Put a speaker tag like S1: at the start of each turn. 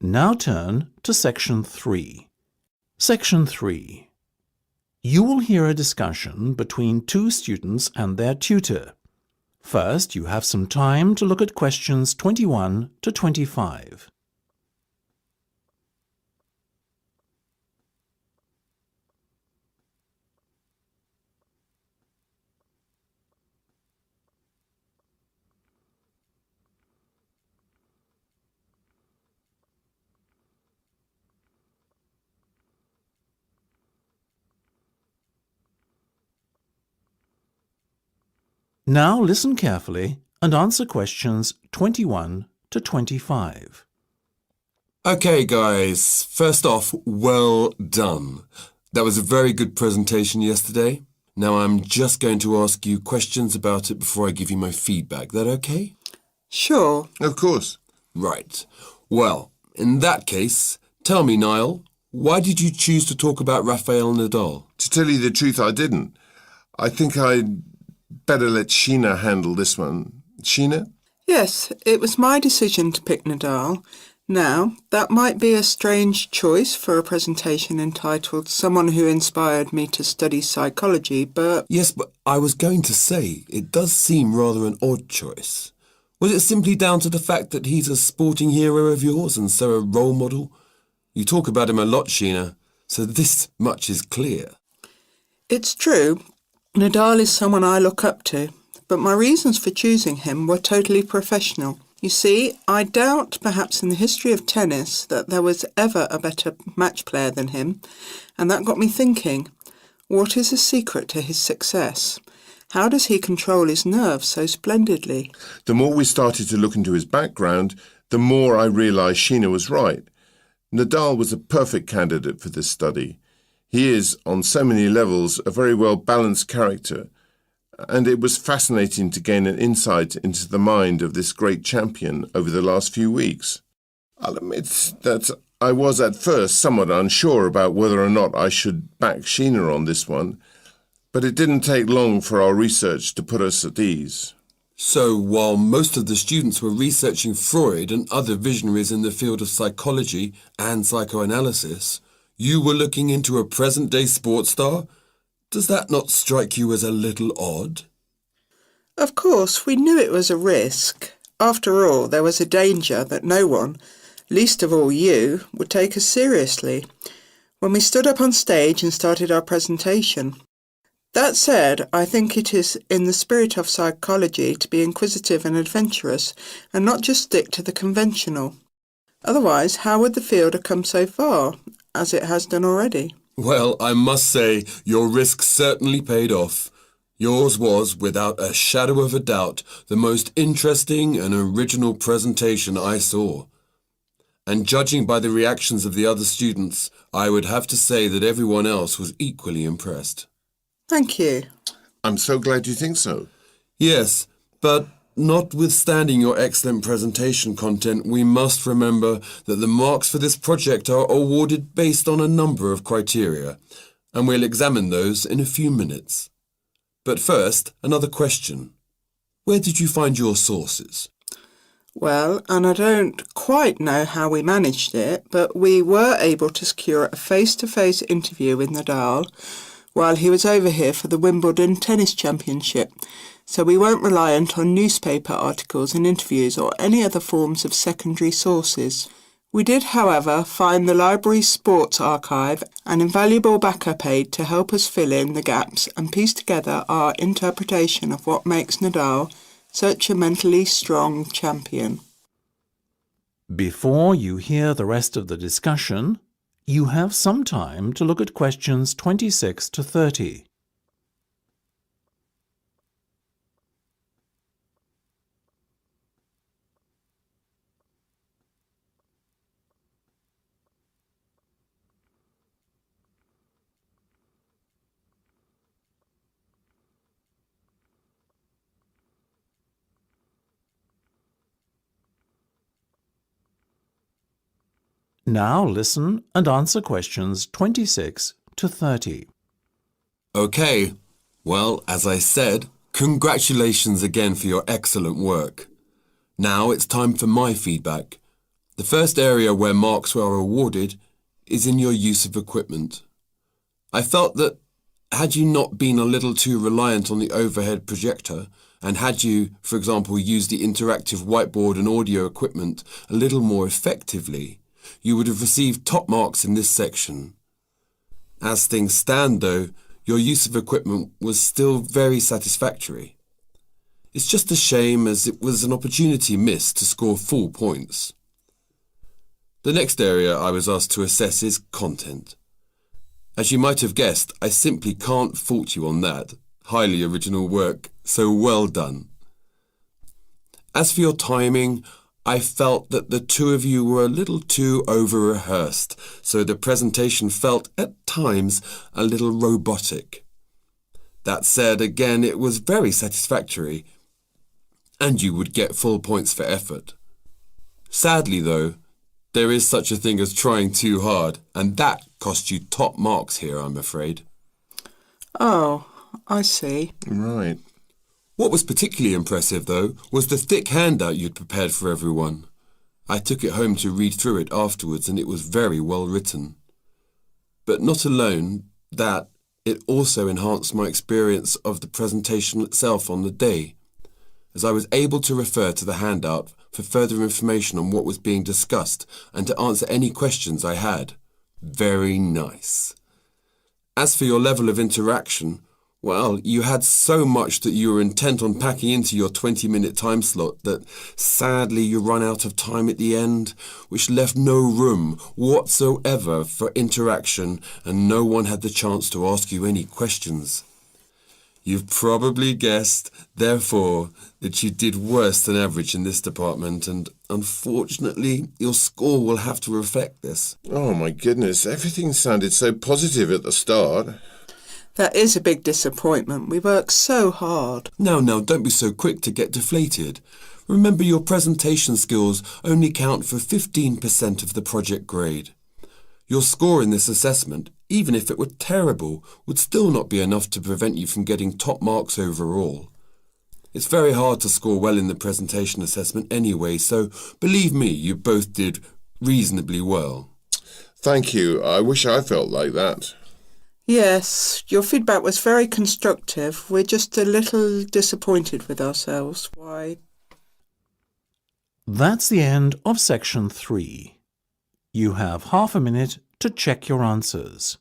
S1: Now turn to Section 3. Section 3. You will hear a discussion between two students and their tutor. First, you have some time to look at questions 21 to 25. Now listen carefully and answer questions 21 to 25.
S2: Okay, guys. First off, well done. That was a very good presentation yesterday. Now I'm just going to ask you questions about it before I give you my feedback. That okay?
S3: Sure.
S4: Of course.
S2: Right. Well, in that case, tell me, Niall, why did you choose to talk about Rafael Nadal?
S4: To tell you the truth, I didn't. I think I'd better let Sheena handle this one. Sheena?
S3: Yes, it was my decision to pick Nadal. Now, that might be a strange choice for a presentation entitled Someone Who Inspired Me to Study Psychology, but...
S2: Yes, but I was going to say, it does seem rather an odd choice. Was it simply down to the fact that he's a sporting hero of yours and so a role model? You talk about him a lot, Sheena, so this much is clear.
S3: It's true. Nadal is someone I look up to, but my reasons for choosing him were totally professional. You see, I doubt perhaps in the history of tennis that there was ever a better match player than him, and that got me thinking, what is the secret to his success? How does he control his nerves so splendidly?
S4: The more we started to look into his background, the more I realised Sheena was right. Nadal was a perfect candidate for this study. He is, on so many levels, a very well-balanced character, and it was fascinating to gain an insight into the mind of this great champion over the last few weeks. I'll admit that I was at first somewhat unsure about whether or not I should back Sheena on this one, but it didn't take long for our research to put us at ease.
S2: So, while most of the students were researching Freud and other visionaries in the field of psychology and psychoanalysis, you were looking into a present-day sports star? Does that not strike you as a little odd?
S3: Of course, we knew it was a risk. After all, there was a danger that no one, least of all you, would take us seriously when we stood up on stage and started our presentation. That said, I think it is in the spirit of psychology to be inquisitive and adventurous and not just stick to the conventional. Otherwise, how would the field have come so far, as it has done already?
S2: Well, I must say, your risk certainly paid off. Yours was, without a shadow of a doubt, the most interesting and original presentation I saw. And judging by the reactions of the other students, I would have to say that everyone else was equally impressed.
S3: Thank you.
S4: I'm so glad you think so.
S2: Yes, but notwithstanding your excellent presentation content, we must remember that the marks for this project are awarded based on a number of criteria, and we'll examine those in a few minutes. But first, another question. Where did you find your sources?
S3: Well, and I don't quite know how we managed it, but we were able to secure a face-to-face interview with Nadal while he was over here for the Wimbledon Tennis Championship, so we weren't reliant on newspaper articles and interviews or any other forms of secondary sources. We did, however, find the library's sports archive an invaluable backup aid to help us fill in the gaps and piece together our interpretation of what makes Nadal such a mentally strong champion.
S1: Before you hear the rest of the discussion, you have some time to look at questions 26 to 30. Now listen and answer questions 26 to 30.
S2: Okay, well, as I said, congratulations again for your excellent work. Now it's time for my feedback. The first area where marks were awarded is in your use of equipment. I felt that had you not been a little too reliant on the overhead projector, and had you, for example, used the interactive whiteboard and audio equipment a little more effectively, you would have received top marks in this section. As things stand, though, your use of equipment was still very satisfactory. It's just a shame as it was an opportunity missed to score full points. The next area I was asked to assess is content. As you might have guessed, I simply can't fault you on that. Highly original work, so well done. As for your timing, I felt that the two of you were a little too over-rehearsed, so the presentation felt at times a little robotic. That said, again, it was very satisfactory, and you would get full points for effort. Sadly, though, there is such a thing as trying too hard, and that cost you top marks here, I'm afraid.
S3: Oh, I see.
S4: Right.
S2: What was particularly impressive, though, was the thick handout you'd prepared for everyone. I took it home to read through it afterwards, and it was very well written. But not alone that, it also enhanced my experience of the presentation itself on the day, as I was able to refer to the handout for further information on what was being discussed and to answer any questions I had. Very nice. As for your level of interaction, well, you had so much that you were intent on packing into your 20-minute time slot that sadly you run out of time at the end, which left no room whatsoever for interaction and no one had the chance to ask you any questions. You've probably guessed, therefore, that you did worse than average in this department, and unfortunately, your score will have to reflect this.
S4: Oh my goodness, everything sounded so positive at the start.
S3: That is a big disappointment. We worked so hard.
S2: Now, don't be so quick to get deflated. Remember, your presentation skills only count for 15% of the project grade. Your score in this assessment, even if it were terrible, would still not be enough to prevent you from getting top marks overall. It's very hard to score well in the presentation assessment anyway, so believe me, you both did reasonably well.
S4: Thank you. I wish I felt like that.
S3: Yes, your feedback was very constructive. We're just a little disappointed with ourselves. Why?
S1: That's the end of section 3. You have half a minute to check your answers.